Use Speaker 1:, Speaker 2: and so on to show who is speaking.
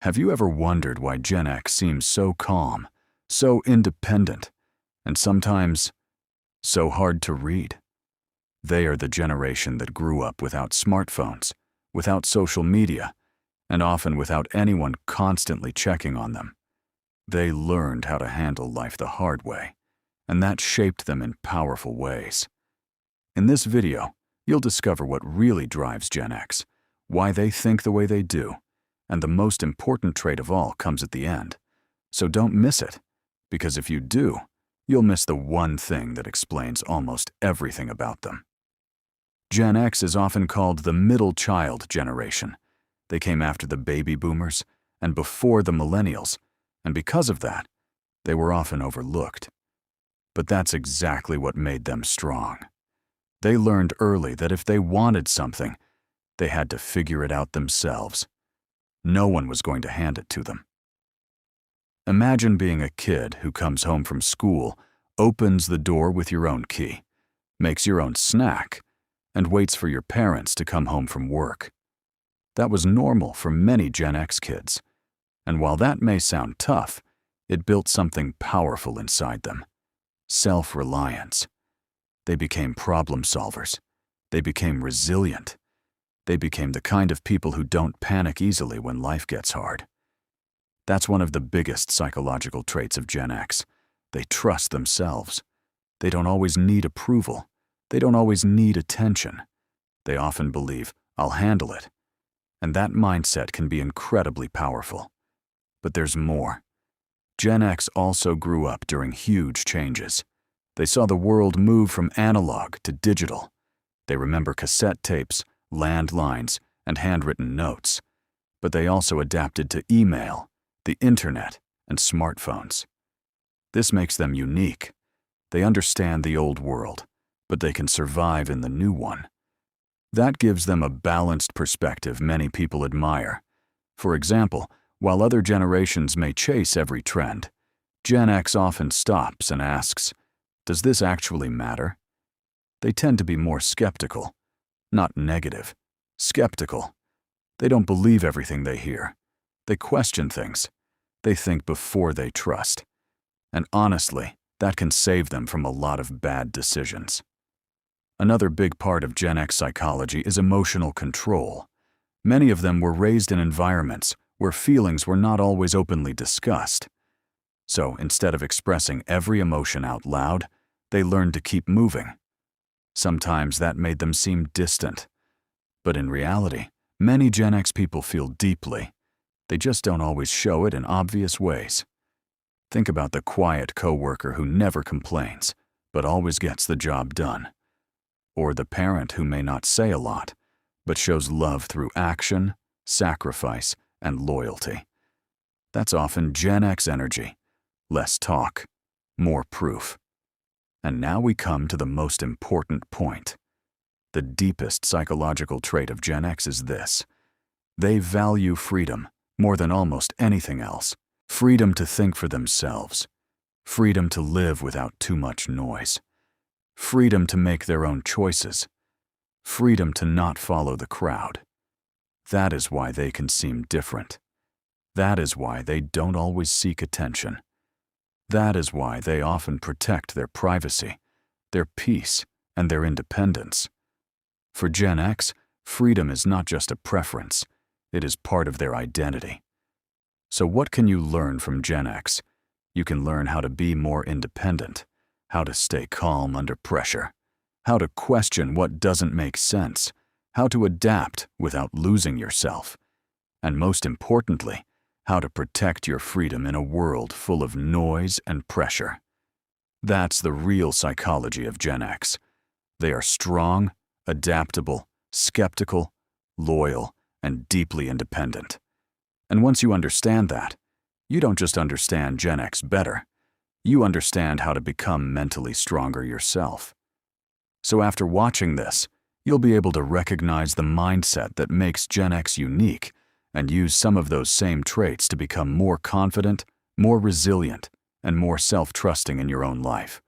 Speaker 1: Have you ever wondered why Gen X seems so calm, so independent, and sometimes so hard to read? They are the generation that grew up without smartphones, without social media, and often without anyone constantly checking on them. They learned how to handle life the hard way, and that shaped them in powerful ways. In this video, you'll discover what really drives Gen X, why they think the way they do, and the most important trait of all comes at the end. So don't miss it, because if you do, you'll miss the one thing that explains almost everything about them. Gen X is often called the middle child generation. They came after the baby boomers and before the millennials, and because of that, they were often overlooked. But that's exactly what made them strong. They learned early that if they wanted something, they had to figure it out themselves. No one was going to hand it to them. Imagine being a kid who comes home from school, opens the door with your own key, makes your own snack, and waits for your parents to come home from work. That was normal for many Gen X kids. And while that may sound tough, it built something powerful inside them: self-reliance. They became problem solvers. They became resilient. They became the kind of people who don't panic easily when life gets hard. That's one of the biggest psychological traits of Gen X. They trust themselves. They don't always need approval. They don't always need attention. They often believe, "I'll handle it." And that mindset can be incredibly powerful. But there's more. Gen X also grew up during huge changes. They saw the world move from analog to digital. They remember cassette tapes, landlines, and handwritten notes. But they also adapted to email, the internet, and smartphones. This makes them unique. They understand the old world, but they can survive in the new one. That gives them a balanced perspective many people admire. For example, while other generations may chase every trend, Gen X often stops and asks, "Does this actually matter?" They tend to be more skeptical, not negative, skeptical. They don't believe everything they hear. They question things. They think before they trust. And honestly, that can save them from a lot of bad decisions. Another big part of Gen X psychology is emotional control. Many of them were raised in environments where feelings were not always openly discussed. So instead of expressing every emotion out loud, they learned to keep moving. Sometimes that made them seem distant. But in reality, many Gen X people feel deeply. They just don't always show it in obvious ways. Think about the quiet coworker who never complains, but always gets the job done. Or the parent who may not say a lot, but shows love through action, sacrifice, and loyalty. That's often Gen X energy. Less talk, more proof. And now we come to the most important point. The deepest psychological trait of Gen X is this: they value freedom more than almost anything else. Freedom to think for themselves. Freedom to live without too much noise. Freedom to make their own choices. Freedom to not follow the crowd. That is why they can seem different. That is why they don't always seek attention. That is why they often protect their privacy, their peace, and their independence. For Gen X, freedom is not just a preference, it is part of their identity. So what can you learn from Gen X? You can learn how to be more independent, how to stay calm under pressure, how to question what doesn't make sense, how to adapt without losing yourself, and most importantly, how to protect your freedom in a world full of noise and pressure. That's the real psychology of Gen X. They are strong, adaptable, skeptical, loyal, and deeply independent. And once you understand that, you don't just understand Gen X better, you understand how to become mentally stronger yourself. So after watching this, you'll be able to recognize the mindset that makes Gen X unique and use some of those same traits to become more confident, more resilient, and more self-trusting in your own life.